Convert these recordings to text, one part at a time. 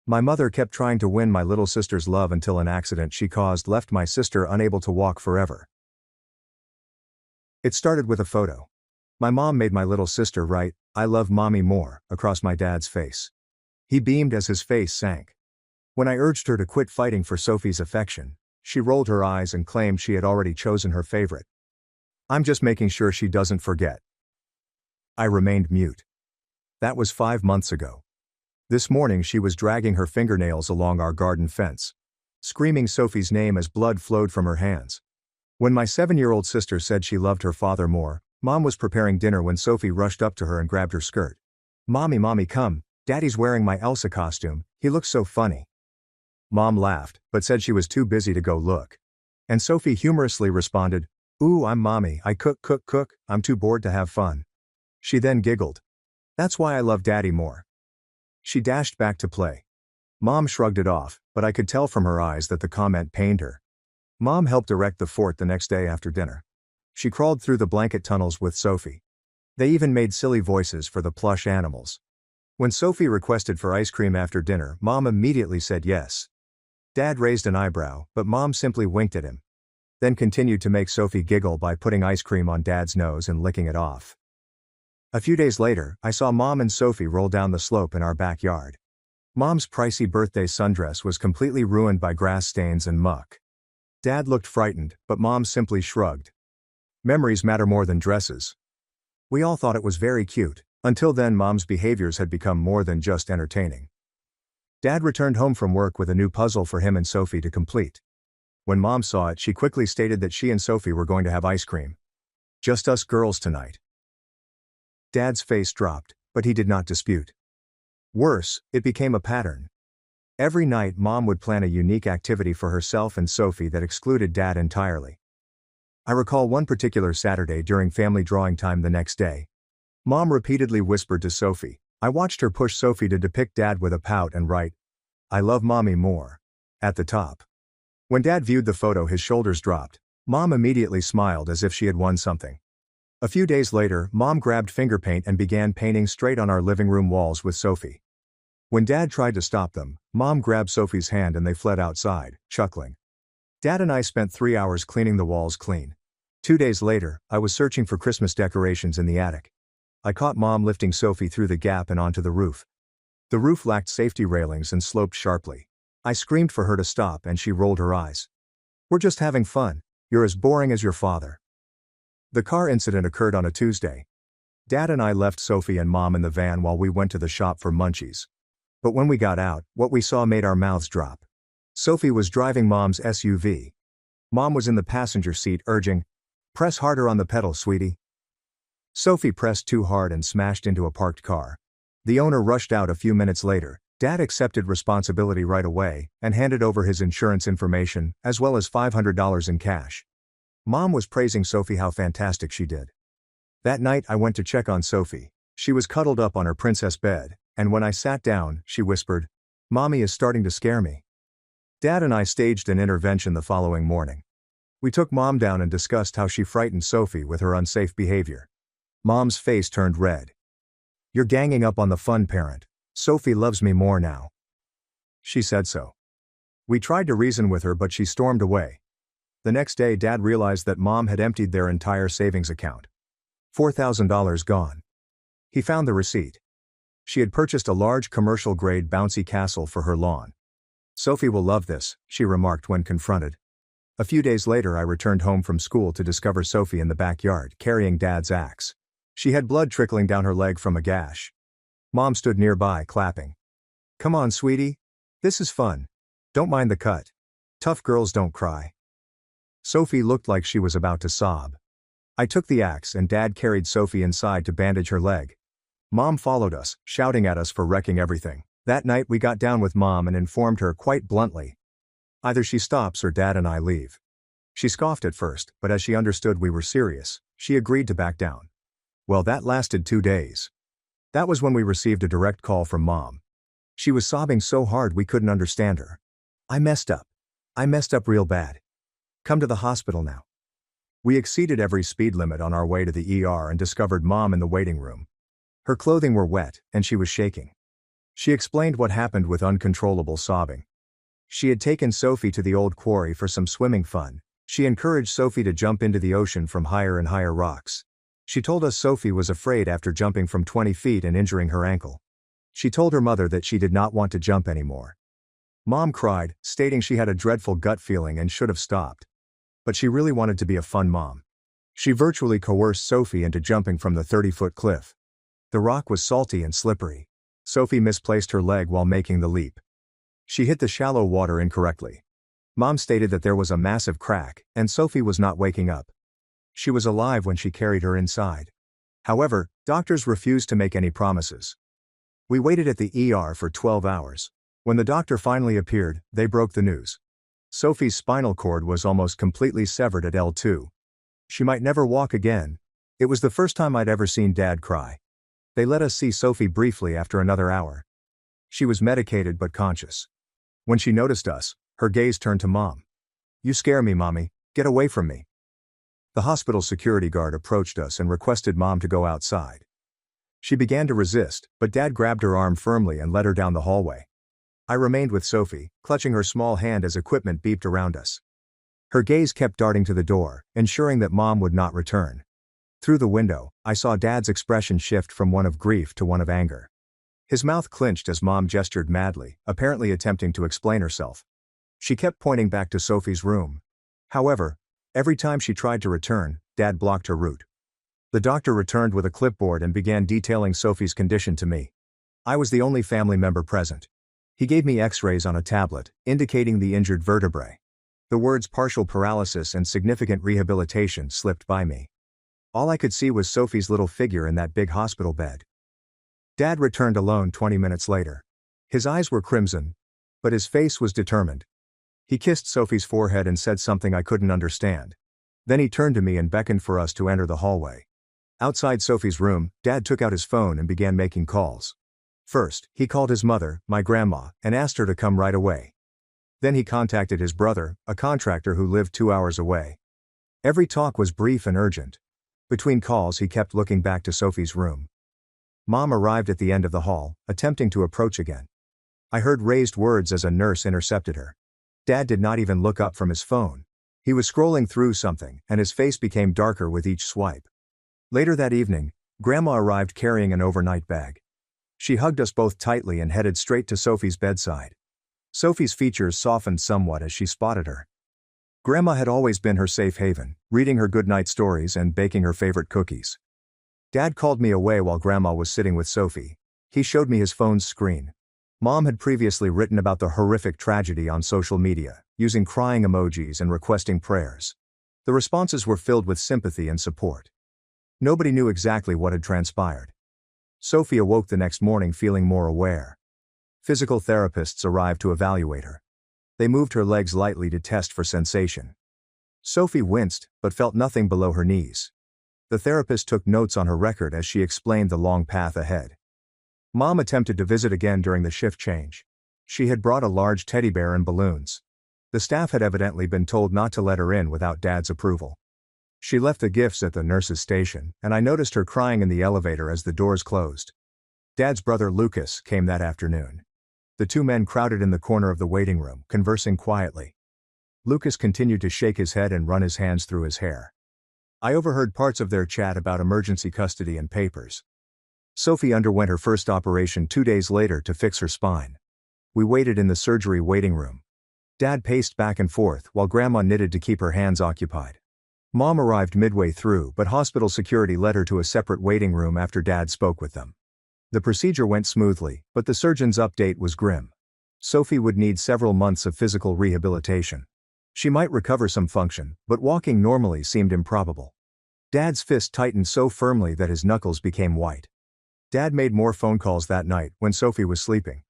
My mother kept trying to win my little sister's love until an accident she caused left my sister unable to walk forever. It started with a photo. My mom made my little sister write, "I love mommy more," across my dad's face. He beamed as his face sank. When I urged her to quit fighting for Sophie's affection, she rolled her eyes and claimed she had already chosen her favorite. "I'm just making sure she doesn't forget." I remained mute. That was 5 months ago. This morning she was dragging her fingernails along our garden fence, screaming Sophie's name as blood flowed from her hands. When my 7-year-old sister said she loved her father more, Mom was preparing dinner when Sophie rushed up to her and grabbed her skirt. Mommy, come, Daddy's wearing my Elsa costume, he looks so funny." Mom laughed, but said she was too busy to go look. And Sophie humorously responded, "Ooh, I'm Mommy, I cook, I'm too bored to have fun." She then giggled. "That's why I love Daddy more." She dashed back to play. Mom shrugged it off, but I could tell from her eyes that the comment pained her. Mom helped erect the fort the next day after dinner. She crawled through the blanket tunnels with Sophie. They even made silly voices for the plush animals. When Sophie requested for ice cream after dinner, Mom immediately said yes. Dad raised an eyebrow, but Mom simply winked at him. Then continued to make Sophie giggle by putting ice cream on Dad's nose and licking it off. A few days later, I saw Mom and Sophie roll down the slope in our backyard. Mom's pricey birthday sundress was completely ruined by grass stains and muck. Dad looked frightened, but Mom simply shrugged. Memories matter more than dresses. We all thought it was very cute. Until then, Mom's behaviors had become more than just entertaining. Dad returned home from work with a new puzzle for him and Sophie to complete. When Mom saw it, she quickly stated that she and Sophie were going to have ice cream. "Just us girls tonight." Dad's face dropped, but he did not dispute. Worse, it became a pattern. Every night Mom would plan a unique activity for herself and Sophie that excluded Dad entirely. I recall one particular Saturday during family drawing time the next day. Mom repeatedly whispered to Sophie. I watched her push Sophie to depict Dad with a pout and write, "I love Mommy more," at the top. When Dad viewed the photo, his shoulders dropped. Mom immediately smiled as if she had won something. A few days later, Mom grabbed finger paint and began painting straight on our living room walls with Sophie. When Dad tried to stop them, Mom grabbed Sophie's hand and they fled outside, chuckling. Dad and I spent 3 hours cleaning the walls clean. 2 days later, I was searching for Christmas decorations in the attic. I caught Mom lifting Sophie through the gap and onto the roof. The roof lacked safety railings and sloped sharply. I screamed for her to stop and she rolled her eyes. "We're just having fun. You're as boring as your father." The car incident occurred on a Tuesday. Dad and I left Sophie and Mom in the van while we went to the shop for munchies. But when we got out, what we saw made our mouths drop. Sophie was driving Mom's SUV. Mom was in the passenger seat urging, "Press harder on the pedal, sweetie." Sophie pressed too hard and smashed into a parked car. The owner rushed out a few minutes later. Dad accepted responsibility right away and handed over his insurance information, as well as $500 in cash. Mom was praising Sophie how fantastic she did. That night I went to check on Sophie. She was cuddled up on her princess bed, and when I sat down, she whispered, "Mommy is starting to scare me." Dad and I staged an intervention the following morning. We took Mom down and discussed how she frightened Sophie with her unsafe behavior. Mom's face turned red. "You're ganging up on the fun parent. Sophie loves me more now." She said so. We tried to reason with her, but she stormed away. The next day, Dad realized that Mom had emptied their entire savings account. $4,000 gone. He found the receipt. She had purchased a large commercial-grade bouncy castle for her lawn. "Sophie will love this," she remarked when confronted. A few days later, I returned home from school to discover Sophie in the backyard carrying Dad's axe. She had blood trickling down her leg from a gash. Mom stood nearby, clapping. "Come on, sweetie. This is fun. Don't mind the cut. Tough girls don't cry." Sophie looked like she was about to sob. I took the axe and Dad carried Sophie inside to bandage her leg. Mom followed us, shouting at us for wrecking everything. That night we got down with Mom and informed her quite bluntly. Either she stops or Dad and I leave. She scoffed at first, but as she understood we were serious, she agreed to back down. Well, that lasted 2 days. That was when we received a direct call from Mom. She was sobbing so hard we couldn't understand her. I messed up. I messed up real bad. Come to the hospital now." We exceeded every speed limit on our way to the ER and discovered Mom in the waiting room. Her clothing were wet, and she was shaking. She explained what happened with uncontrollable sobbing. She had taken Sophie to the old quarry for some swimming fun. She encouraged Sophie to jump into the ocean from higher and higher rocks. She told us Sophie was afraid after jumping from 20 feet and injuring her ankle. She told her mother that she did not want to jump anymore. Mom cried, stating she had a dreadful gut feeling and should have stopped. But she really wanted to be a fun mom. She virtually coerced Sophie into jumping from the 30-foot cliff. The rock was salty and slippery. Sophie misplaced her leg while making the leap. She hit the shallow water incorrectly. Mom stated that there was a massive crack, and Sophie was not waking up. She was alive when she carried her inside. However, doctors refused to make any promises. We waited at the ER for 12 hours. When the doctor finally appeared, they broke the news. Sophie's spinal cord was almost completely severed at L2. She might never walk again. It was the first time I'd ever seen Dad cry. They let us see Sophie briefly after another hour. She was medicated but conscious. When she noticed us, her gaze turned to Mom. "You scare me, Mommy. Get away from me." The hospital security guard approached us and requested Mom to go outside. She began to resist, but Dad grabbed her arm firmly and led her down the hallway. I remained with Sophie, clutching her small hand as equipment beeped around us. Her gaze kept darting to the door, ensuring that Mom would not return. Through the window, I saw Dad's expression shift from one of grief to one of anger. His mouth clenched as Mom gestured madly, apparently attempting to explain herself. She kept pointing back to Sophie's room. However, every time she tried to return, Dad blocked her route. The doctor returned with a clipboard and began detailing Sophie's condition to me. I was the only family member present. He gave me x-rays on a tablet, indicating the injured vertebrae. The words partial paralysis and significant rehabilitation slipped by me. All I could see was Sophie's little figure in that big hospital bed. Dad returned alone 20 minutes later. His eyes were crimson, but his face was determined. He kissed Sophie's forehead and said something I couldn't understand. Then he turned to me and beckoned for us to enter the hallway. Outside Sophie's room, Dad took out his phone and began making calls. First, he called his mother, my grandma, and asked her to come right away. Then he contacted his brother, a contractor who lived 2 hours away. Every talk was brief and urgent. Between calls he kept looking back to Sophie's room. Mom arrived at the end of the hall, attempting to approach again. I heard raised words as a nurse intercepted her. Dad did not even look up from his phone. He was scrolling through something, and his face became darker with each swipe. Later that evening, Grandma arrived carrying an overnight bag. She hugged us both tightly and headed straight to Sophie's bedside. Sophie's features softened somewhat as she spotted her. Grandma had always been her safe haven, reading her goodnight stories and baking her favorite cookies. Dad called me away while Grandma was sitting with Sophie. He showed me his phone's screen. Mom had previously written about the horrific tragedy on social media, using crying emojis and requesting prayers. The responses were filled with sympathy and support. Nobody knew exactly what had transpired. Sophie awoke the next morning feeling more aware. Physical therapists arrived to evaluate her. They moved her legs lightly to test for sensation. Sophie winced, but felt nothing below her knees. The therapist took notes on her record as she explained the long path ahead. Mom attempted to visit again during the shift change. She had brought a large teddy bear and balloons. The staff had evidently been told not to let her in without Dad's approval. She left the gifts at the nurse's station, and I noticed her crying in the elevator as the doors closed. Dad's brother Lucas came that afternoon. The two men crowded in the corner of the waiting room, conversing quietly. Lucas continued to shake his head and run his hands through his hair. I overheard parts of their chat about emergency custody and papers. Sophie underwent her first operation 2 days later to fix her spine. We waited in the surgery waiting room. Dad paced back and forth while Grandma knitted to keep her hands occupied. Mom arrived midway through, but hospital security led her to a separate waiting room after Dad spoke with them. The procedure went smoothly, but the surgeon's update was grim. Sophie would need several months of physical rehabilitation. She might recover some function, but walking normally seemed improbable. Dad's fist tightened so firmly that his knuckles became white. Dad made more phone calls that night when Sophie was sleeping.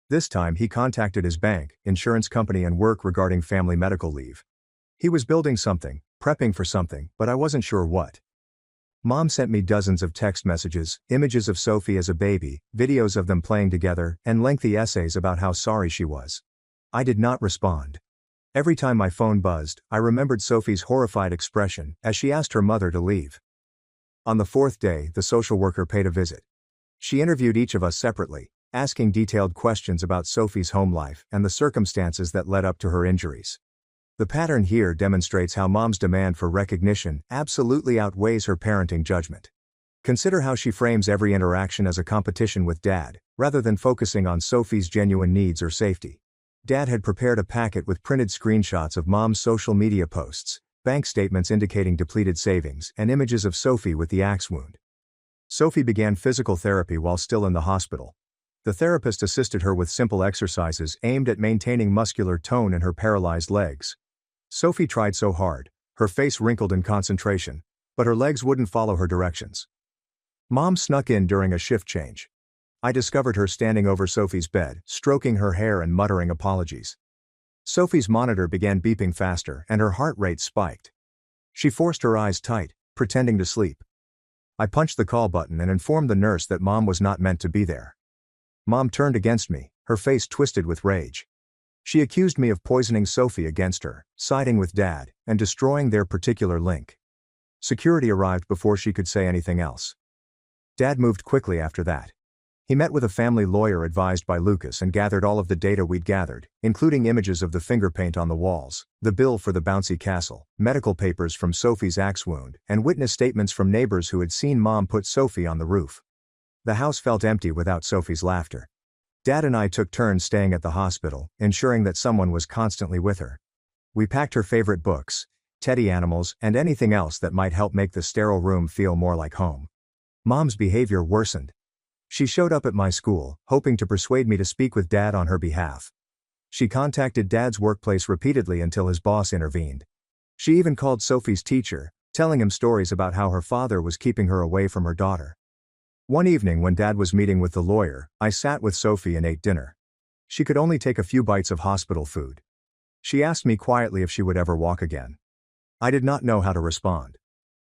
This time he contacted his bank, insurance company and work regarding family medical leave. He was building something, prepping for something, but I wasn't sure what. Mom sent me dozens of text messages, images of Sophie as a baby, videos of them playing together, and lengthy essays about how sorry she was. I did not respond. Every time my phone buzzed, I remembered Sophie's horrified expression as she asked her mother to leave. On the 4th day, the social worker paid a visit. She interviewed each of us separately, asking detailed questions about Sophie's home life and the circumstances that led up to her injuries. The pattern here demonstrates how Mom's demand for recognition absolutely outweighs her parenting judgment. Consider how she frames every interaction as a competition with Dad, rather than focusing on Sophie's genuine needs or safety. Dad had prepared a packet with printed screenshots of Mom's social media posts, bank statements indicating depleted savings, and images of Sophie with the axe wound. Sophie began physical therapy while still in the hospital. The therapist assisted her with simple exercises aimed at maintaining muscular tone in her paralyzed legs. Sophie tried so hard, her face wrinkled in concentration, but her legs wouldn't follow her directions. Mom snuck in during a shift change. I discovered her standing over Sophie's bed, stroking her hair and muttering apologies. Sophie's monitor began beeping faster and her heart rate spiked. She forced her eyes tight, pretending to sleep. I punched the call button and informed the nurse that Mom was not meant to be there. Mom turned against me, her face twisted with rage. She accused me of poisoning Sophie against her, siding with Dad, and destroying their particular link. Security arrived before she could say anything else. Dad moved quickly after that. He met with a family lawyer advised by Lucas and gathered all of the data we'd gathered, including images of the finger paint on the walls, the bill for the bouncy castle, medical papers from Sophie's axe wound, and witness statements from neighbors who had seen Mom put Sophie on the roof. The house felt empty without Sophie's laughter. Dad and I took turns staying at the hospital, ensuring that someone was constantly with her. We packed her favorite books, teddy animals, and anything else that might help make the sterile room feel more like home. Mom's behavior worsened. She showed up at my school, hoping to persuade me to speak with Dad on her behalf. She contacted Dad's workplace repeatedly until his boss intervened. She even called Sophie's teacher, telling him stories about how her father was keeping her away from her daughter. One evening when Dad was meeting with the lawyer, I sat with Sophie and ate dinner. She could only take a few bites of hospital food. She asked me quietly if she would ever walk again. I did not know how to respond.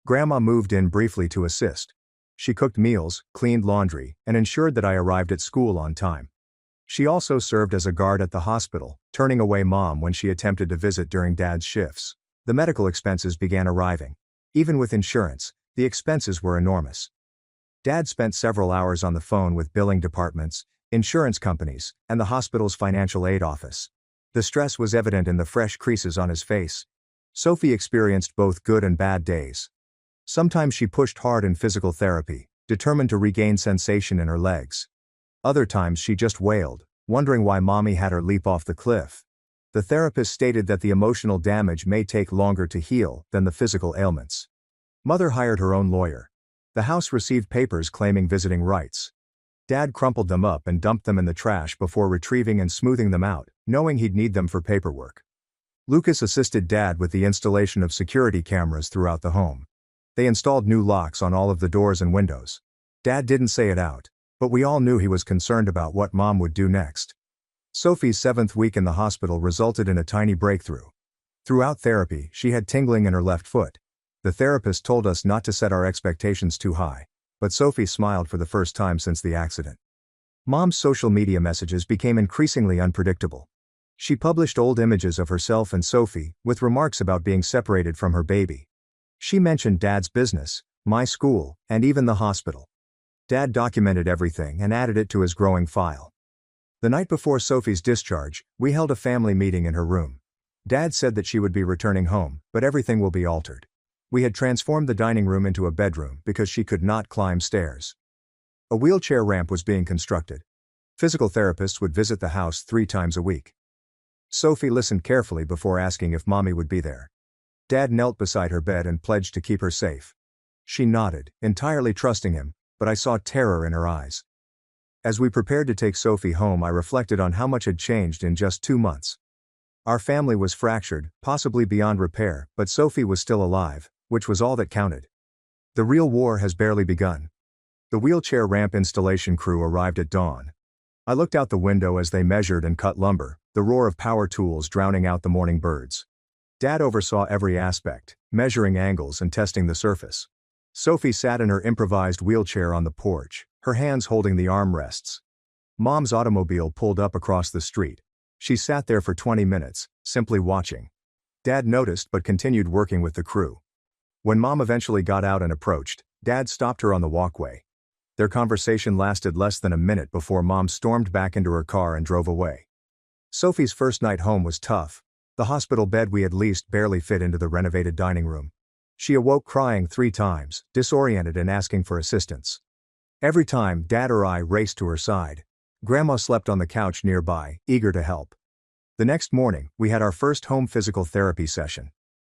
Grandma moved in briefly to assist. She cooked meals, cleaned laundry, and ensured that I arrived at school on time. She also served as a guard at the hospital, turning away Mom when she attempted to visit during Dad's shifts. The medical expenses began arriving. Even with insurance, the expenses were enormous. Dad spent several hours on the phone with billing departments, insurance companies, and the hospital's financial aid office. The stress was evident in the fresh creases on his face. Sophie experienced both good and bad days. Sometimes she pushed hard in physical therapy, determined to regain sensation in her legs. Other times she just wailed, wondering why Mommy had her leap off the cliff. The therapist stated that the emotional damage may take longer to heal than the physical ailments. Mother hired her own lawyer. The house received papers claiming visiting rights. Dad crumpled them up and dumped them in the trash before retrieving and smoothing them out, knowing he'd need them for paperwork. Lucas assisted Dad with the installation of security cameras throughout the home. They installed new locks on all of the doors and windows. Dad didn't say it out, but we all knew he was concerned about what Mom would do next. Sophie's 7th week in the hospital resulted in a tiny breakthrough. Throughout therapy, she had tingling in her left foot. The therapist told us not to set our expectations too high, but Sophie smiled for the first time since the accident. Mom's social media messages became increasingly unpredictable. She published old images of herself and Sophie, with remarks about being separated from her baby. She mentioned Dad's business, my school, and even the hospital. Dad documented everything and added it to his growing file. The night before Sophie's discharge, we held a family meeting in her room. Dad said that she would be returning home, but everything will be altered. We had transformed the dining room into a bedroom because she could not climb stairs. A wheelchair ramp was being constructed. Physical therapists would visit the house 3 times a week. Sophie listened carefully before asking if Mommy would be there. Dad knelt beside her bed and pledged to keep her safe. She nodded, entirely trusting him, but I saw terror in her eyes. As we prepared to take Sophie home, I reflected on how much had changed in just 2 months. Our family was fractured, possibly beyond repair, but Sophie was still alive, which was all that counted. The real war has barely begun. The wheelchair ramp installation crew arrived at dawn. I looked out the window as they measured and cut lumber, the roar of power tools drowning out the morning birds. Dad oversaw every aspect, measuring angles and testing the surface. Sophie sat in her improvised wheelchair on the porch, her hands holding the armrests. Mom's automobile pulled up across the street. She sat there for 20 minutes, simply watching. Dad noticed but continued working with the crew. When Mom eventually got out and approached, Dad stopped her on the walkway. Their conversation lasted less than a minute before Mom stormed back into her car and drove away. Sophie's first night home was tough. The hospital bed we had leased barely fit into the renovated dining room. She awoke crying 3 times, disoriented and asking for assistance. Every time, Dad or I raced to her side. Grandma slept on the couch nearby, eager to help. The next morning, we had our first home physical therapy session.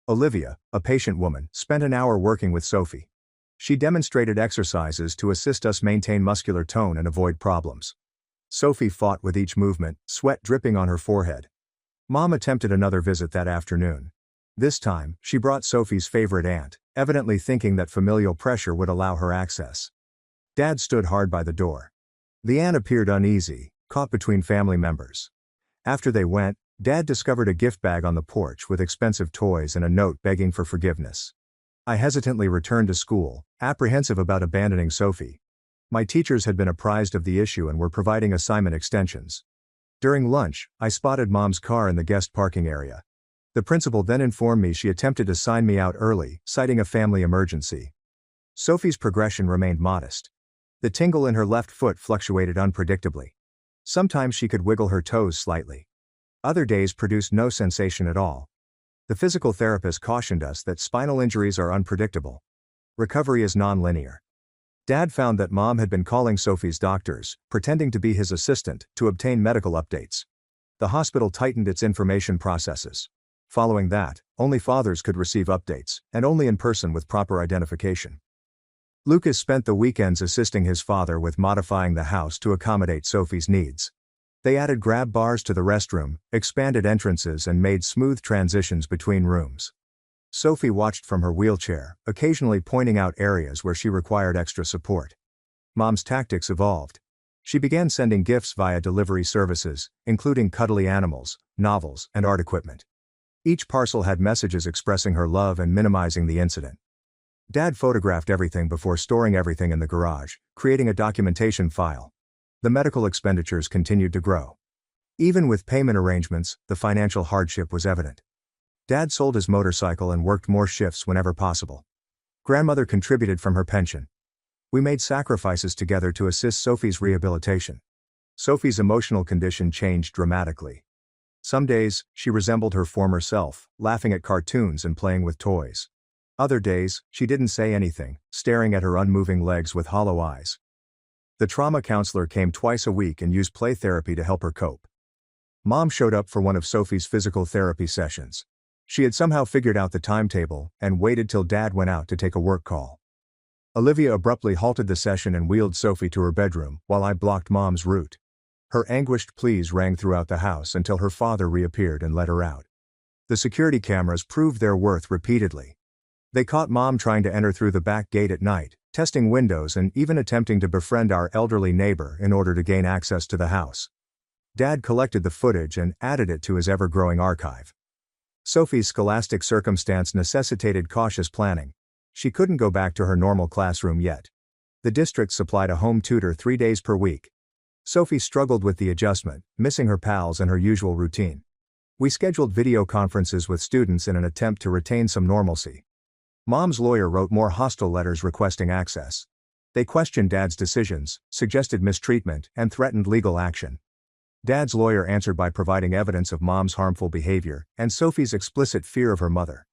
Olivia, a patient woman, spent an hour working with Sophie. She demonstrated exercises to assist us maintain muscular tone and avoid problems. Sophie fought with each movement, sweat dripping on her forehead. Mom attempted another visit that afternoon. This time, she brought Sophie's favorite aunt, evidently thinking that familial pressure would allow her access. Dad stood hard by the door. The aunt appeared uneasy, caught between family members. After they went, Dad discovered a gift bag on the porch with expensive toys and a note begging for forgiveness. I hesitantly returned to school, apprehensive about abandoning Sophie. My teachers had been apprised of the issue and were providing assignment extensions. During lunch, I spotted Mom's car in the guest parking area. The principal then informed me she attempted to sign me out early, citing a family emergency. Sophie's progression remained modest. The tingle in her left foot fluctuated unpredictably. Sometimes she could wiggle her toes slightly. Other days produced no sensation at all. The physical therapist cautioned us that spinal injuries are unpredictable. Recovery is non-linear. Dad found that Mom had been calling Sophie's doctors, pretending to be his assistant, to obtain medical updates. The hospital tightened its information processes. Following that, only fathers could receive updates, and only in person with proper identification. Lucas spent the weekends assisting his father with modifying the house to accommodate Sophie's needs. They added grab bars to the restroom, expanded entrances and made smooth transitions between rooms. Sophie watched from her wheelchair, occasionally pointing out areas where she required extra support. Mom's tactics evolved. She began sending gifts via delivery services, including cuddly animals, novels, and art equipment. Each parcel had messages expressing her love and minimizing the incident. Dad photographed everything before storing everything in the garage, creating a documentation file. The medical expenditures continued to grow. Even with payment arrangements, the financial hardship was evident. Dad sold his motorcycle and worked more shifts whenever possible. Grandmother contributed from her pension. We made sacrifices together to assist Sophie's rehabilitation. Sophie's emotional condition changed dramatically. Some days, she resembled her former self, laughing at cartoons and playing with toys. Other days, she didn't say anything, staring at her unmoving legs with hollow eyes. The trauma counselor came twice a week and used play therapy to help her cope. Mom showed up for one of Sophie's physical therapy sessions. She had somehow figured out the timetable and waited till Dad went out to take a work call. Olivia abruptly halted the session and wheeled Sophie to her bedroom, while I blocked Mom's route. Her anguished pleas rang throughout the house until her father reappeared and let her out. The security cameras proved their worth repeatedly. They caught Mom trying to enter through the back gate at night, testing windows and even attempting to befriend our elderly neighbor in order to gain access to the house. Dad collected the footage and added it to his ever-growing archive. Sophie's scholastic circumstance necessitated cautious planning. She couldn't go back to her normal classroom yet. The district supplied a home tutor 3 days per week. Sophie struggled with the adjustment, missing her pals and her usual routine. We scheduled video conferences with students in an attempt to retain some normalcy. Mom's lawyer wrote more hostile letters requesting access. They questioned Dad's decisions, suggested mistreatment, and threatened legal action. Dad's lawyer answered by providing evidence of Mom's harmful behavior and Sophie's explicit fear of her mother.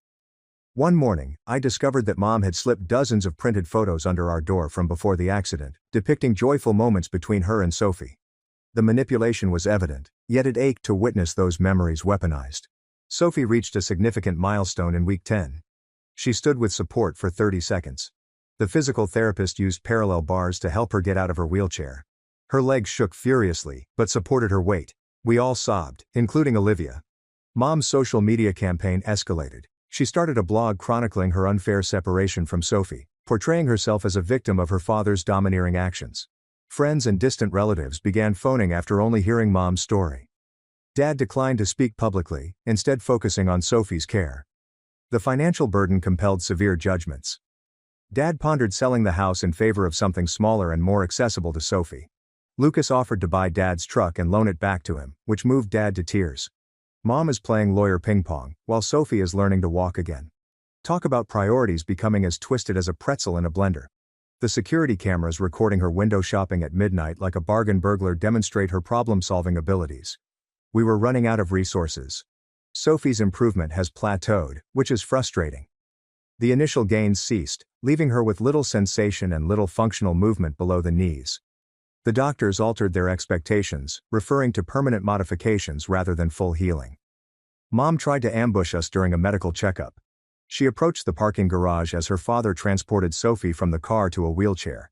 One morning, I discovered that Mom had slipped dozens of printed photos under our door from before the accident, depicting joyful moments between her and Sophie. The manipulation was evident, yet it ached to witness those memories weaponized. Sophie reached a significant milestone in week 10. She stood with support for 30 seconds. The physical therapist used parallel bars to help her get out of her wheelchair. Her legs shook furiously, but supported her weight. We all sobbed, including Olivia. Mom's social media campaign escalated. She started a blog chronicling her unfair separation from Sophie, portraying herself as a victim of her father's domineering actions. Friends and distant relatives began phoning after only hearing Mom's story. Dad declined to speak publicly, instead focusing on Sophie's care. The financial burden compelled severe judgments. Dad pondered selling the house in favor of something smaller and more accessible to Sophie. Lucas offered to buy Dad's truck and loan it back to him, which moved Dad to tears. Mom is playing lawyer ping pong, while Sophie is learning to walk again. Talk about priorities becoming as twisted as a pretzel in a blender. The security cameras recording her window shopping at midnight like a bargain burglar demonstrate her problem-solving abilities. We were running out of resources. Sophie's improvement has plateaued, which is frustrating. The initial gains ceased, leaving her with little sensation and little functional movement below the knees. The doctors altered their expectations, referring to permanent modifications rather than full healing. Mom tried to ambush us during a medical checkup. She approached the parking garage as her father transported Sophie from the car to a wheelchair.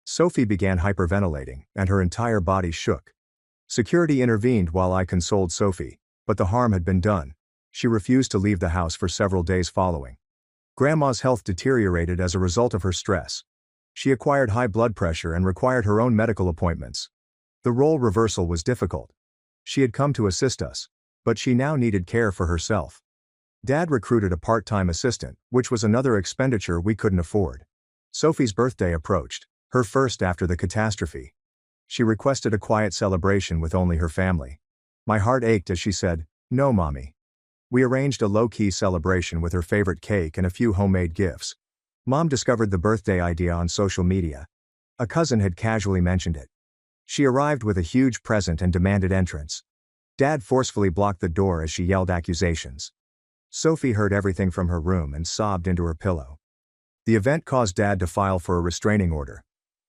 Sophie began hyperventilating, and her entire body shook. Security intervened while I consoled Sophie, but the harm had been done. She refused to leave the house for several days following. Grandma's health deteriorated as a result of her stress. She acquired high blood pressure and required her own medical appointments. The role reversal was difficult. She had come to assist us, but she now needed care for herself. Dad recruited a part-time assistant, which was another expenditure we couldn't afford. Sophie's birthday approached, her first after the catastrophe. She requested a quiet celebration with only her family. My heart ached as she said, "No, Mommy." We arranged a low-key celebration with her favorite cake and a few homemade gifts. Mom discovered the birthday idea on social media. A cousin had casually mentioned it. She arrived with a huge present and demanded entrance. Dad forcefully blocked the door as she yelled accusations. Sophie heard everything from her room and sobbed into her pillow. The event caused Dad to file for a restraining order.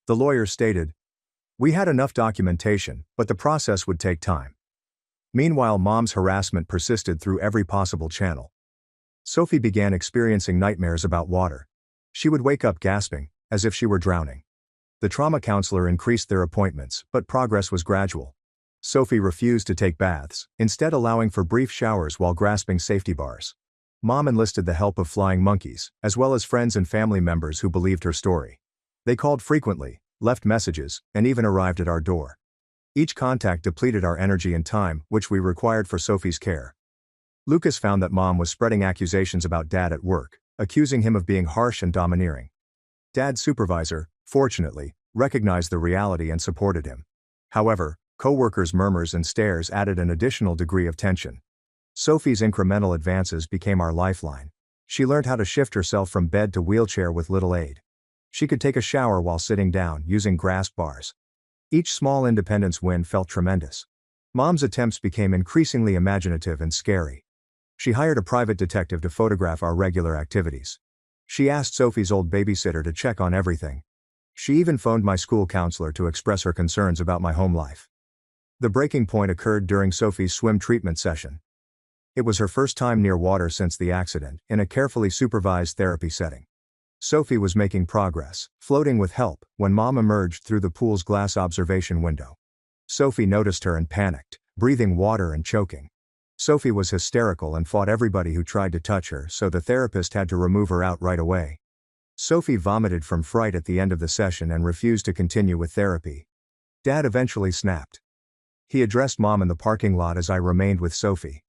The lawyer stated, "We had enough documentation, but the process would take time." Meanwhile, Mom's harassment persisted through every possible channel. Sophie began experiencing nightmares about water. She would wake up gasping, as if she were drowning. The trauma counselor increased their appointments, but progress was gradual. Sophie refused to take baths, instead allowing for brief showers while grasping safety bars. Mom enlisted the help of flying monkeys, as well as friends and family members who believed her story. They called frequently, left messages, and even arrived at our door. Each contact depleted our energy and time, which we required for Sophie's care. Lucas found that Mom was spreading accusations about Dad at work, accusing him of being harsh and domineering. Dad's supervisor, fortunately, recognized the reality and supported him. However, co-workers' murmurs and stares added an additional degree of tension. Sophie's incremental advances became our lifeline. She learned how to shift herself from bed to wheelchair with little aid. She could take a shower while sitting down, using grasp bars. Each small independence win felt tremendous. Mom's attempts became increasingly imaginative and scary. She hired a private detective to photograph our regular activities. She asked Sophie's old babysitter to check on everything. She even phoned my school counselor to express her concerns about my home life. The breaking point occurred during Sophie's swim treatment session. It was her first time near water since the accident, in a carefully supervised therapy setting. Sophie was making progress, floating with help, when Mom emerged through the pool's glass observation window. Sophie noticed her and panicked, breathing water and choking. Sophie was hysterical and fought everybody who tried to touch her, so the therapist had to remove her out right away. Sophie vomited from fright at the end of the session and refused to continue with therapy. Dad eventually snapped. He addressed Mom in the parking lot as I remained with Sophie.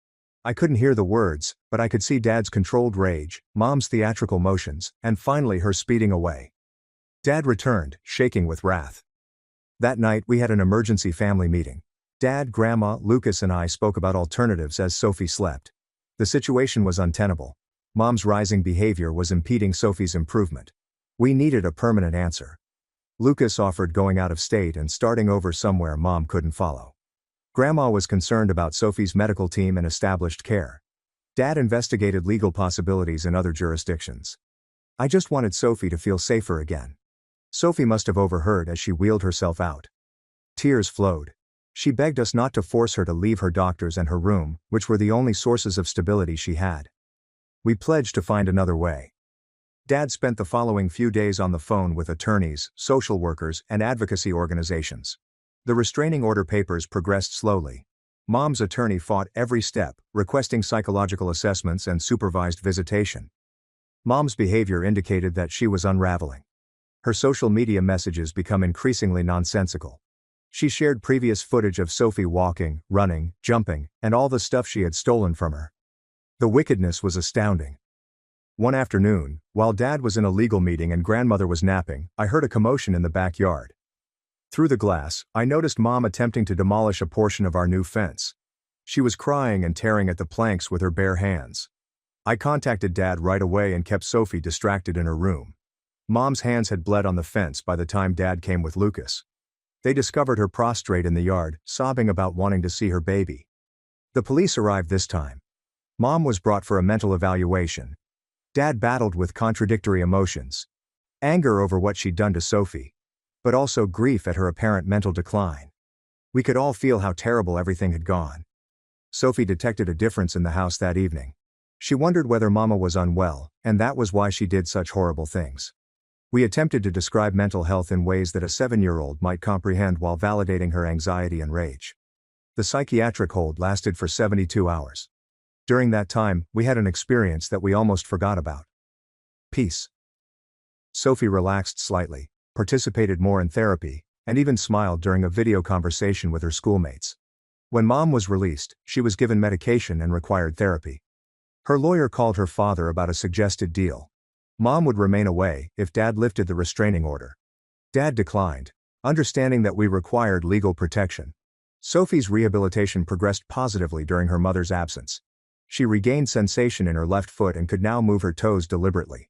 I couldn't hear the words, but I could see Dad's controlled rage, Mom's theatrical motions, and finally her speeding away. Dad returned, shaking with wrath. That night we had an emergency family meeting. Dad, Grandma, Lucas and I spoke about alternatives as Sophie slept. The situation was untenable. Mom's rising behavior was impeding Sophie's improvement. We needed a permanent answer. Lucas offered going out of state and starting over somewhere Mom couldn't follow. Grandma was concerned about Sophie's medical team and established care. Dad investigated legal possibilities in other jurisdictions. I just wanted Sophie to feel safer again. Sophie must have overheard as she wheeled herself out. Tears flowed. She begged us not to force her to leave her doctors and her room, which were the only sources of stability she had. We pledged to find another way. Dad spent the following few days on the phone with attorneys, social workers, and advocacy organizations. The restraining order papers progressed slowly. Mom's attorney fought every step, requesting psychological assessments and supervised visitation. Mom's behavior indicated that she was unraveling. Her social media messages become increasingly nonsensical. She shared previous footage of Sophie walking, running, jumping, and all the stuff she had stolen from her. The wickedness was astounding. One afternoon, while Dad was in a legal meeting and Grandmother was napping, I heard a commotion in the backyard. Through the glass, I noticed Mom attempting to demolish a portion of our new fence. She was crying and tearing at the planks with her bare hands. I contacted Dad right away and kept Sophie distracted in her room. Mom's hands had bled on the fence by the time Dad came with Lucas. They discovered her prostrate in the yard, sobbing about wanting to see her baby. The police arrived this time. Mom was brought for a mental evaluation. Dad battled with contradictory emotions. Anger over what she'd done to Sophie. But also grief at her apparent mental decline. We could all feel how terrible everything had gone. Sophie detected a difference in the house that evening. She wondered whether Mama was unwell, and that was why she did such horrible things. We attempted to describe mental health in ways that a 7-year-old might comprehend while validating her anxiety and rage. The psychiatric hold lasted for 72 hours. During that time, we had an experience that we almost forgot about. Peace. Sophie relaxed slightly, participated more in therapy, and even smiled during a video conversation with her schoolmates. When Mom was released, she was given medication and required therapy. Her lawyer called her father about a suggested deal. Mom would remain away if Dad lifted the restraining order. Dad declined, understanding that we required legal protection. Sophie's rehabilitation progressed positively during her mother's absence. She regained sensation in her left foot and could now move her toes deliberately.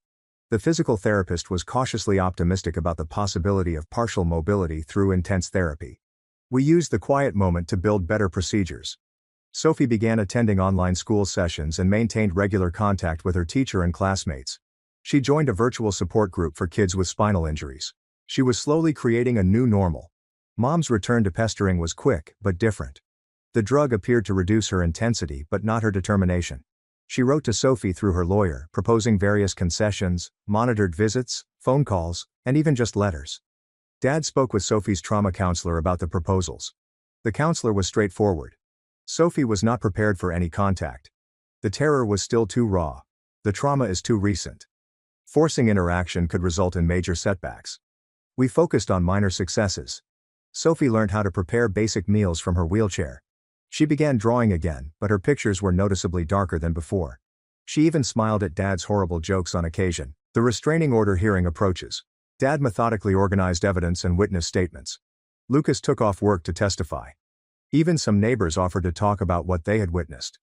The physical therapist was cautiously optimistic about the possibility of partial mobility through intense therapy. We used the quiet moment to build better procedures. Sophie began attending online school sessions and maintained regular contact with her teacher and classmates. She joined a virtual support group for kids with spinal injuries. She was slowly creating a new normal. Mom's return to pestering was quick, but different. The drug appeared to reduce her intensity but not her determination. She wrote to Sophie through her lawyer, proposing various concessions, monitored visits, phone calls, and even just letters. Dad spoke with Sophie's trauma counselor about the proposals. The counselor was straightforward. Sophie was not prepared for any contact. The terror was still too raw. The trauma is too recent. Forcing interaction could result in major setbacks. We focused on minor successes. Sophie learned how to prepare basic meals from her wheelchair. She began drawing again, but her pictures were noticeably darker than before. She even smiled at Dad's horrible jokes on occasion. The restraining order hearing approaches. Dad methodically organized evidence and witness statements. Lucas took off work to testify. Even some neighbors offered to talk about what they had witnessed.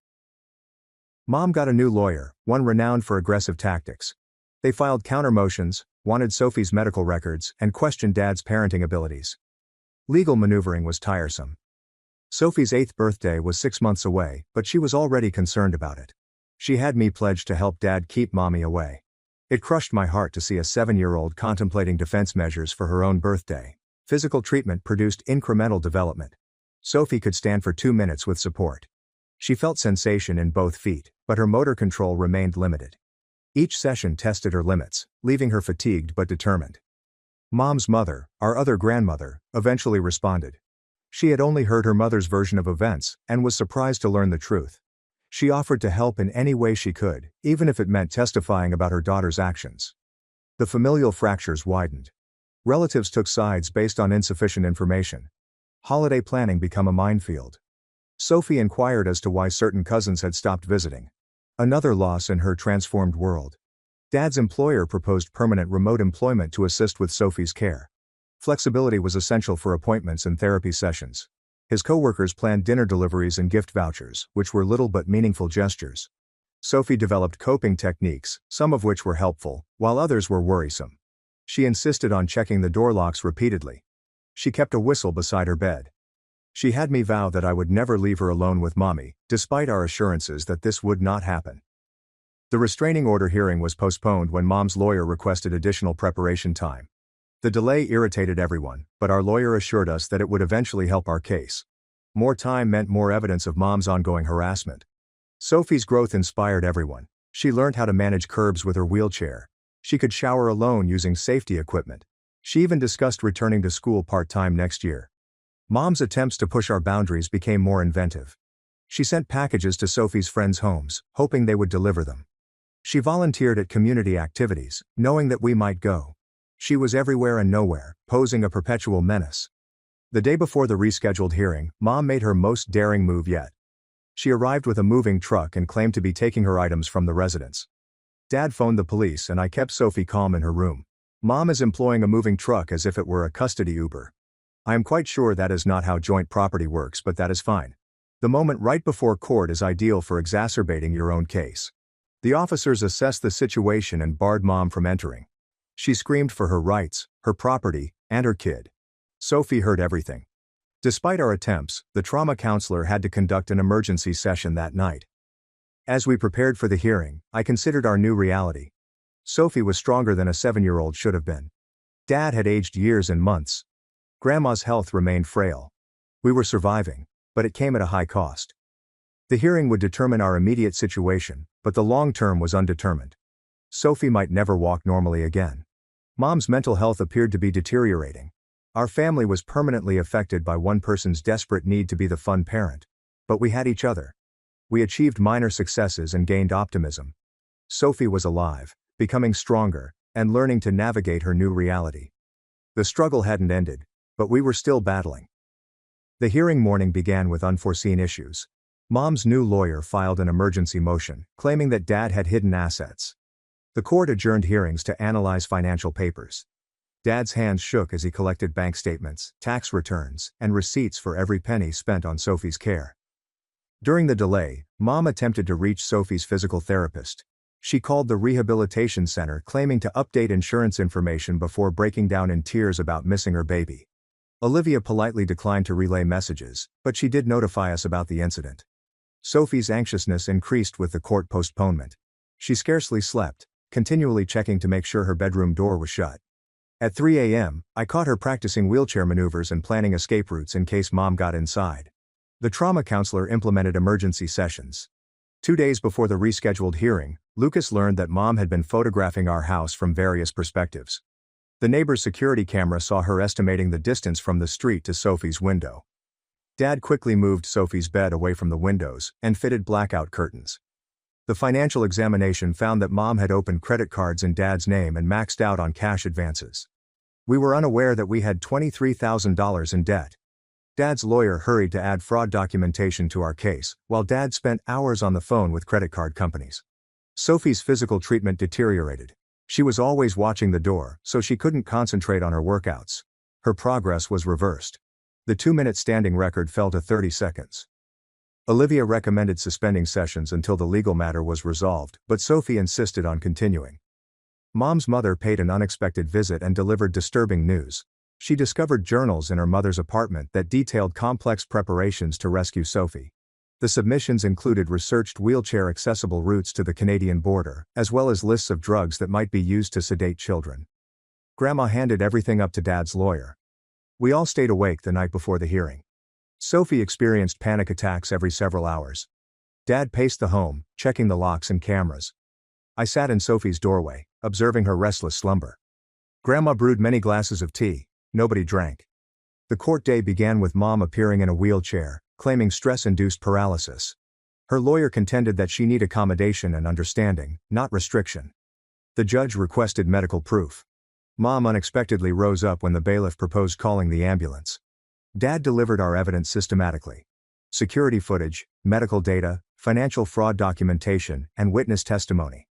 Mom got a new lawyer, one renowned for aggressive tactics. They filed counter motions, wanted Sophie's medical records, and questioned Dad's parenting abilities. Legal maneuvering was tiresome. Sophie's 8th birthday was 6 months away, but she was already concerned about it. She had me pledge to help Dad keep Mommy away. It crushed my heart to see a 7-year-old contemplating defense measures for her own birthday. Physical treatment produced incremental development. Sophie could stand for 2 minutes with support. She felt sensation in both feet, but her motor control remained limited. Each session tested her limits, leaving her fatigued but determined. Mom's mother, our other grandmother, eventually responded. She had only heard her mother's version of events, and was surprised to learn the truth. She offered to help in any way she could, even if it meant testifying about her daughter's actions. The familial fractures widened. Relatives took sides based on insufficient information. Holiday planning became a minefield. Sophie inquired as to why certain cousins had stopped visiting. Another loss in her transformed world. Dad's employer proposed permanent remote employment to assist with Sophie's care. Flexibility was essential for appointments and therapy sessions. His co-workers planned dinner deliveries and gift vouchers, which were little but meaningful gestures. Sophie developed coping techniques, some of which were helpful, while others were worrisome. She insisted on checking the door locks repeatedly. She kept a whistle beside her bed. She had me vow that I would never leave her alone with Mommy, despite our assurances that this would not happen. The restraining order hearing was postponed when Mom's lawyer requested additional preparation time. The delay irritated everyone, but our lawyer assured us that it would eventually help our case. More time meant more evidence of Mom's ongoing harassment. Sophie's growth inspired everyone. She learned how to manage curbs with her wheelchair. She could shower alone using safety equipment. She even discussed returning to school part-time next year. Mom's attempts to push our boundaries became more inventive. She sent packages to Sophie's friends' homes, hoping they would deliver them. She volunteered at community activities, knowing that we might go. She was everywhere and nowhere, posing a perpetual menace. The day before the rescheduled hearing, Mom made her most daring move yet. She arrived with a moving truck and claimed to be taking her items from the residence. Dad phoned the police and I kept Sophie calm in her room. Mom is employing a moving truck as if it were a custody Uber. I am quite sure that is not how joint property works, but that is fine. The moment right before court is ideal for exacerbating your own case. The officers assessed the situation and barred Mom from entering. She screamed for her rights, her property, and her kid. Sophie heard everything. Despite our attempts, the trauma counselor had to conduct an emergency session that night. As we prepared for the hearing, I considered our new reality. Sophie was stronger than a 7-year-old should have been. Dad had aged years and months. Grandma's health remained frail. We were surviving, but it came at a high cost. The hearing would determine our immediate situation, but the long term was undetermined. Sophie might never walk normally again. Mom's mental health appeared to be deteriorating. Our family was permanently affected by one person's desperate need to be the fun parent. But we had each other. We achieved minor successes and gained optimism. Sophie was alive, becoming stronger, and learning to navigate her new reality. The struggle hadn't ended, but we were still battling. The hearing morning began with unforeseen issues. Mom's new lawyer filed an emergency motion, claiming that Dad had hidden assets. The court adjourned hearings to analyze financial papers. Dad's hands shook as he collected bank statements, tax returns, and receipts for every penny spent on Sophie's care. During the delay, Mom attempted to reach Sophie's physical therapist. She called the rehabilitation center claiming to update insurance information before breaking down in tears about missing her baby. Olivia politely declined to relay messages, but she did notify us about the incident. Sophie's anxiousness increased with the court postponement. She scarcely slept, continually checking to make sure her bedroom door was shut. At 3 a.m., I caught her practicing wheelchair maneuvers and planning escape routes in case Mom got inside. The trauma counselor implemented emergency sessions. 2 days before the rescheduled hearing, Lucas learned that Mom had been photographing our house from various perspectives. The neighbor's security camera saw her estimating the distance from the street to Sophie's window. Dad quickly moved Sophie's bed away from the windows and fitted blackout curtains. The financial examination found that Mom had opened credit cards in Dad's name and maxed out on cash advances. We were unaware that we had $23,000 in debt. Dad's lawyer hurried to add fraud documentation to our case, while Dad spent hours on the phone with credit card companies. Sophie's physical treatment deteriorated. She was always watching the door, so she couldn't concentrate on her workouts. Her progress was reversed. The 2-minute standing record fell to 30 seconds. Olivia recommended suspending sessions until the legal matter was resolved, but Sophie insisted on continuing. Mom's mother paid an unexpected visit and delivered disturbing news. She discovered journals in her mother's apartment that detailed complex preparations to rescue Sophie. The submissions included researched wheelchair-accessible routes to the Canadian border, as well as lists of drugs that might be used to sedate children. Grandma handed everything up to Dad's lawyer. We all stayed awake the night before the hearing. Sophie experienced panic attacks every several hours. Dad paced the home, checking the locks and cameras. I sat in Sophie's doorway, observing her restless slumber. Grandma brewed many glasses of tea. Nobody drank. The court day began with Mom appearing in a wheelchair, claiming stress-induced paralysis. Her lawyer contended that she needed accommodation and understanding, not restriction. The judge requested medical proof. Mom unexpectedly rose up when the bailiff proposed calling the ambulance. Dad delivered our evidence systematically. Security footage, medical data, financial fraud documentation, and witness testimony.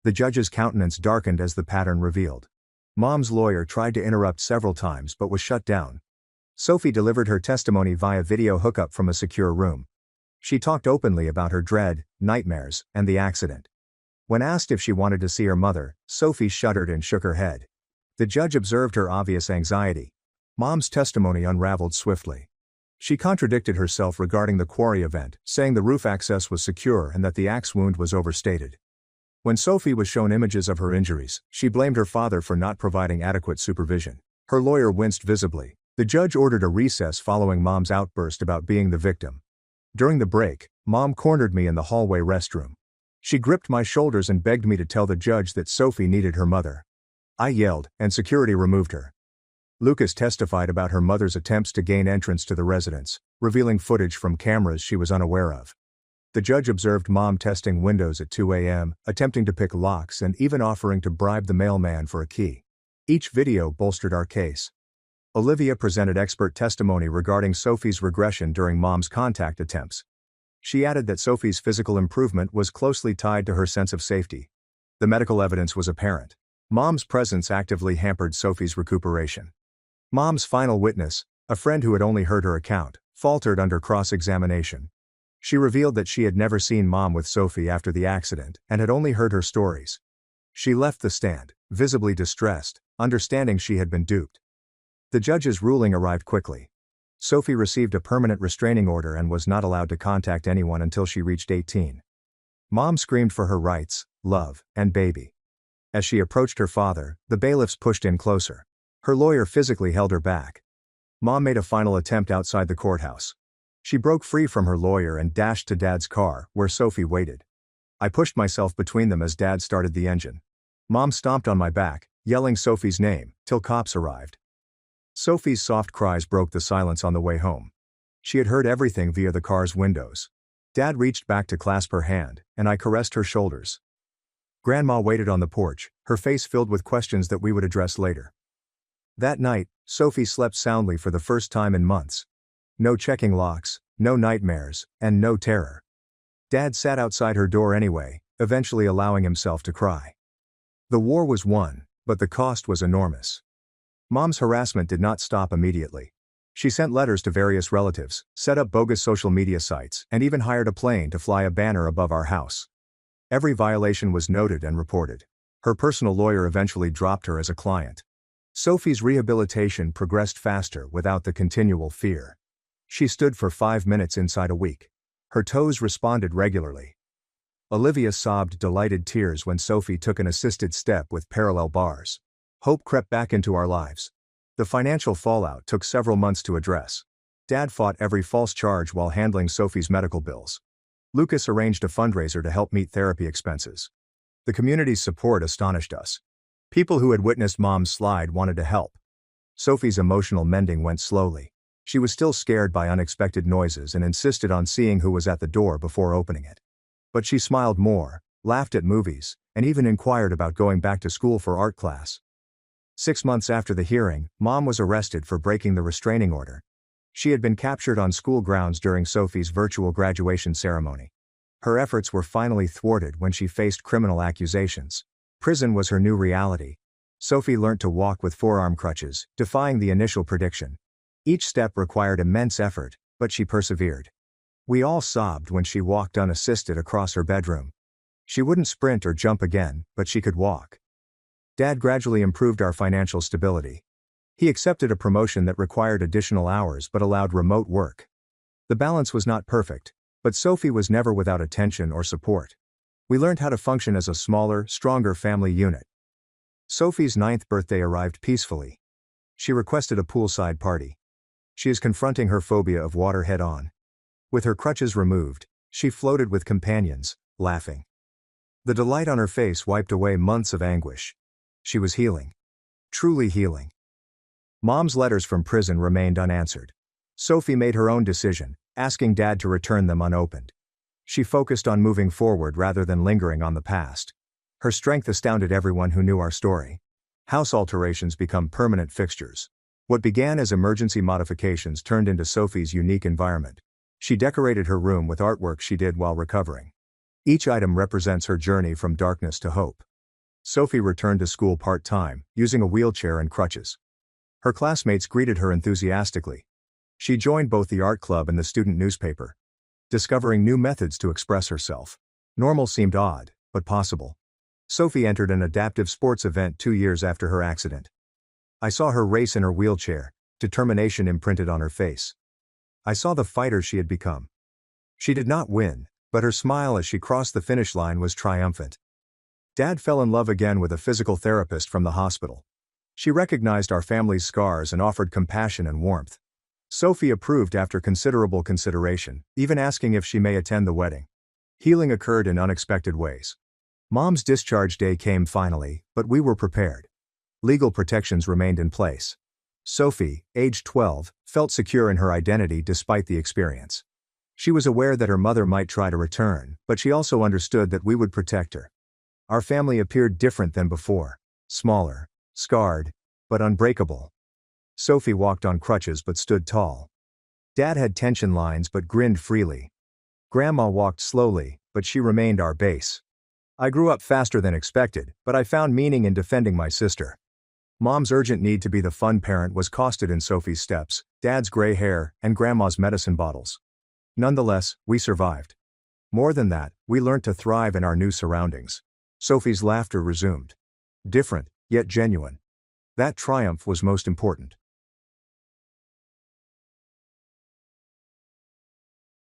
The judge's countenance darkened as the pattern revealed. Mom's lawyer tried to interrupt several times but was shut down. Sophie delivered her testimony via video hookup from a secure room. She talked openly about her dread, nightmares, and the accident. When asked if she wanted to see her mother, Sophie shuddered and shook her head. The judge observed her obvious anxiety. Mom's testimony unraveled swiftly. She contradicted herself regarding the quarry event, saying the roof access was secure and that the axe wound was overstated. When Sophie was shown images of her injuries, she blamed her father for not providing adequate supervision. Her lawyer winced visibly. The judge ordered a recess following Mom's outburst about being the victim. During the break, Mom cornered me in the hallway restroom. She gripped my shoulders and begged me to tell the judge that Sophie needed her mother. I yelled, and security removed her. Lucas testified about her mother's attempts to gain entrance to the residence, revealing footage from cameras she was unaware of. The judge observed Mom testing windows at 2 a.m., attempting to pick locks and even offering to bribe the mailman for a key. Each video bolstered our case. Olivia presented expert testimony regarding Sophie's regression during Mom's contact attempts. She added that Sophie's physical improvement was closely tied to her sense of safety. The medical evidence was apparent. Mom's presence actively hampered Sophie's recuperation. Mom's final witness, a friend who had only heard her account, faltered under cross-examination. She revealed that she had never seen Mom with Sophie after the accident and had only heard her stories. She left the stand, visibly distressed, understanding she had been duped. The judge's ruling arrived quickly. Sophie received a permanent restraining order and was not allowed to contact anyone until she reached 18. Mom screamed for her rights, love, and baby. As she approached her father, the bailiffs pushed in closer. Her lawyer physically held her back. Mom made a final attempt outside the courthouse. She broke free from her lawyer and dashed to Dad's car, where Sophie waited. I pushed myself between them as Dad started the engine. Mom stomped on my back, yelling Sophie's name, till cops arrived. Sophie's soft cries broke the silence on the way home. She had heard everything via the car's windows. Dad reached back to clasp her hand, and I caressed her shoulders. Grandma waited on the porch, her face filled with questions that we would address later. That night, Sophie slept soundly for the first time in months. No checking locks, no nightmares, and no terror. Dad sat outside her door anyway, eventually allowing himself to cry. The war was won, but the cost was enormous. Mom's harassment did not stop immediately. She sent letters to various relatives, set up bogus social media sites, and even hired a plane to fly a banner above our house. Every violation was noted and reported. Her personal lawyer eventually dropped her as a client. Sophie's rehabilitation progressed faster without the continual fear. She stood for 5 minutes inside a week. Her toes responded regularly. Olivia sobbed delighted tears when Sophie took an assisted step with parallel bars. Hope crept back into our lives. The financial fallout took several months to address. Dad fought every false charge while handling Sophie's medical bills. Lucas arranged a fundraiser to help meet therapy expenses. The community's support astonished us. People who had witnessed Mom's slide wanted to help. Sophie's emotional mending went slowly. She was still scared by unexpected noises and insisted on seeing who was at the door before opening it. But she smiled more, laughed at movies, and even inquired about going back to school for art class. 6 months after the hearing, Mom was arrested for breaking the restraining order. She had been captured on school grounds during Sophie's virtual graduation ceremony. Her efforts were finally thwarted when she faced criminal accusations. Prison was her new reality. Sophie learned to walk with forearm crutches, defying the initial prediction. Each step required immense effort, but she persevered. We all sobbed when she walked unassisted across her bedroom. She wouldn't sprint or jump again, but she could walk. Dad gradually improved our financial stability. He accepted a promotion that required additional hours but allowed remote work. The balance was not perfect, but Sophie was never without attention or support. We learned how to function as a smaller, stronger family unit. Sophie's 9th birthday arrived peacefully. She requested a poolside party. She is confronting her phobia of water head-on. With her crutches removed, she floated with companions, laughing. The delight on her face wiped away months of anguish. She was healing. Truly healing. Mom's letters from prison remained unanswered. Sophie made her own decision, asking Dad to return them unopened. She focused on moving forward rather than lingering on the past. Her strength astounded everyone who knew our story. House alterations become permanent fixtures. What began as emergency modifications turned into Sophie's unique environment. She decorated her room with artwork she did while recovering. Each item represents her journey from darkness to hope. Sophie returned to school part-time, using a wheelchair and crutches. Her classmates greeted her enthusiastically. She joined both the art club and the student newspaper, discovering new methods to express herself. Normal seemed odd, but possible. Sophie entered an adaptive sports event 2 years after her accident. I saw her race in her wheelchair, determination imprinted on her face. I saw the fighter she had become. She did not win, but her smile as she crossed the finish line was triumphant. Dad fell in love again with a physical therapist from the hospital. She recognized our family's scars and offered compassion and warmth. Sophie approved after considerable consideration, even asking if she may attend the wedding. Healing occurred in unexpected ways. Mom's discharge day came finally, but we were prepared. Legal protections remained in place. Sophie, aged 12, felt secure in her identity despite the experience. She was aware that her mother might try to return, but she also understood that we would protect her. Our family appeared different than before. Smaller, scarred, but unbreakable. Sophie walked on crutches but stood tall. Dad had tension lines but grinned freely. Grandma walked slowly, but she remained our base. I grew up faster than expected, but I found meaning in defending my sister. Mom's urgent need to be the fun parent was costed in Sophie's steps, Dad's gray hair, and Grandma's medicine bottles. Nonetheless, we survived. More than that, we learned to thrive in our new surroundings. Sophie's laughter resumed. Different, yet genuine. That triumph was most important.